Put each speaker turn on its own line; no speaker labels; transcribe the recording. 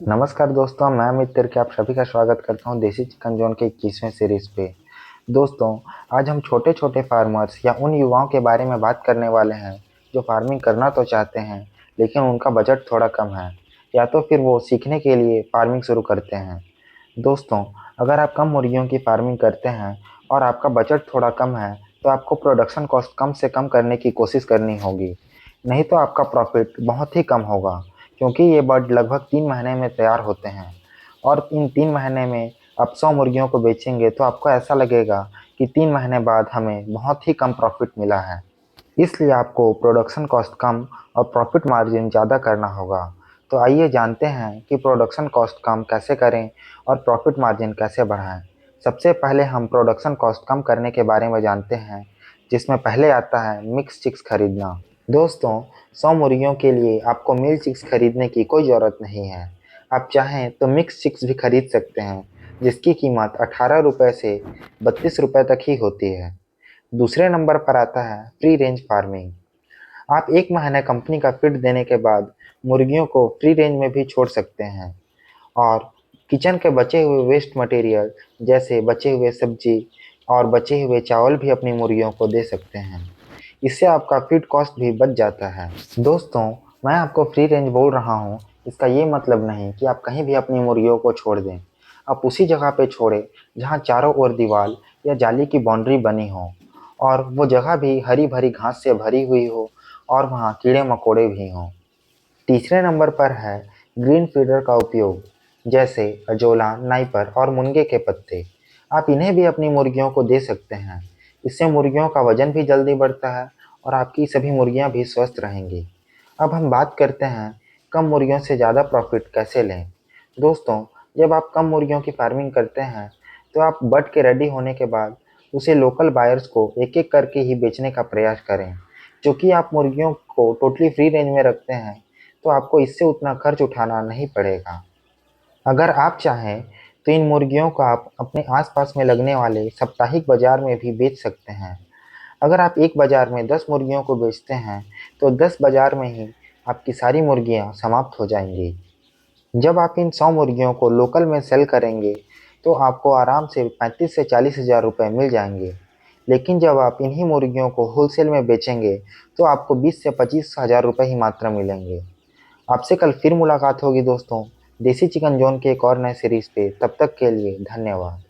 नमस्कार दोस्तों, मैं अमित तिर्की आप सभी का स्वागत करता हूं देसी चिकन जोन के 21वें सीरीज पे। दोस्तों, आज हम छोटे छोटे फार्मर्स या उन युवाओं के बारे में बात करने वाले हैं जो फार्मिंग करना तो चाहते हैं लेकिन उनका बजट थोड़ा कम है, या तो फिर वो सीखने के लिए फार्मिंग शुरू करते हैं। दोस्तों, अगर आप कम मुर्गियों की फार्मिंग करते हैं और आपका बजट थोड़ा कम है तो आपको प्रोडक्शन कॉस्ट कम से कम करने की कोशिश करनी होगी, नहीं तो आपका प्रॉफिट बहुत ही कम होगा। क्योंकि ये बर्ड लगभग 3 महीने में तैयार होते हैं और इन 3 महीने में आप 100 मुर्गियों को बेचेंगे तो आपको ऐसा लगेगा कि 3 महीने बाद हमें बहुत ही कम प्रॉफिट मिला है। इसलिए आपको प्रोडक्शन कॉस्ट कम और प्रॉफिट मार्जिन ज़्यादा करना होगा। तो आइए जानते हैं कि प्रोडक्शन कॉस्ट कम कैसे करें और प्रॉफिट मार्जिन कैसे बढ़ाएं। सबसे पहले हम प्रोडक्शन कॉस्ट कम करने के बारे में जानते हैं, जिसमें पहले आता है मिक्स चिक्स खरीदना। दोस्तों, 100 मुर्गियों के लिए आपको मिल चिक्स खरीदने की कोई ज़रूरत नहीं है। आप चाहें तो मिक्स चिक्स भी खरीद सकते हैं, जिसकी कीमत 18 रुपये से 32 रुपये तक ही होती है। दूसरे नंबर पर आता है फ्री रेंज फार्मिंग। आप 1 महीने कंपनी का फीड देने के बाद मुर्गियों को फ्री रेंज में भी छोड़ सकते हैं और किचन के बचे हुए वेस्ट मटेरियल जैसे बचे हुए सब्जी और बचे हुए चावल भी अपनी मुर्गियों को दे सकते हैं। इससे आपका फीड कॉस्ट भी बच जाता है। दोस्तों, मैं आपको फ्री रेंज बोल रहा हूँ, इसका ये मतलब नहीं कि आप कहीं भी अपनी मुर्गियों को छोड़ दें। आप उसी जगह पे छोड़ें जहाँ चारों ओर दीवार या जाली की बाउंड्री बनी हो और वो जगह भी हरी भरी घास से भरी हुई हो और वहाँ कीड़े मकोड़े भी हों। तीसरे नंबर पर है ग्रीन फीडर का उपयोग, जैसे अजोला, नाइपर और मुनगे के पत्ते। आप इन्हें भी अपनी मुर्गियों को दे सकते हैं। इससे मुर्गियों का वजन भी जल्दी बढ़ता है और आपकी सभी मुर्गियां भी स्वस्थ रहेंगी। अब हम बात करते हैं कम मुर्गियों से ज़्यादा प्रॉफिट कैसे लें। दोस्तों, जब आप कम मुर्गियों की फार्मिंग करते हैं तो आप बट के रेडी होने के बाद उसे लोकल बायर्स को एक एक करके ही बेचने का प्रयास करें। क्योंकि आप मुर्गियों को टोटली फ्री रेंज में रखते हैं तो आपको इससे उतना खर्च उठाना नहीं पड़ेगा। अगर आप चाहें तो इन मुर्गियों को आप अपने आसपास में लगने वाले साप्ताहिक बाजार में भी बेच सकते हैं। अगर आप एक बाजार में 10 मुर्गियों को बेचते हैं तो 10 बाजार में ही आपकी सारी मुर्गियां समाप्त हो जाएंगी। जब आप इन 100 मुर्गियों को लोकल में सेल करेंगे तो आपको आराम से 35 से 40 हज़ार रुपये मिल जाएंगे। लेकिन जब आप इन्हीं मुर्गियों को होलसेल में बेचेंगे तो आपको 20 से 25 हज़ार रुपये ही मात्र मिलेंगे। आपसे कल फिर मुलाकात होगी दोस्तों, देसी चिकन जोन के एक और नए सीरीज पे। तब तक के लिए धन्यवाद।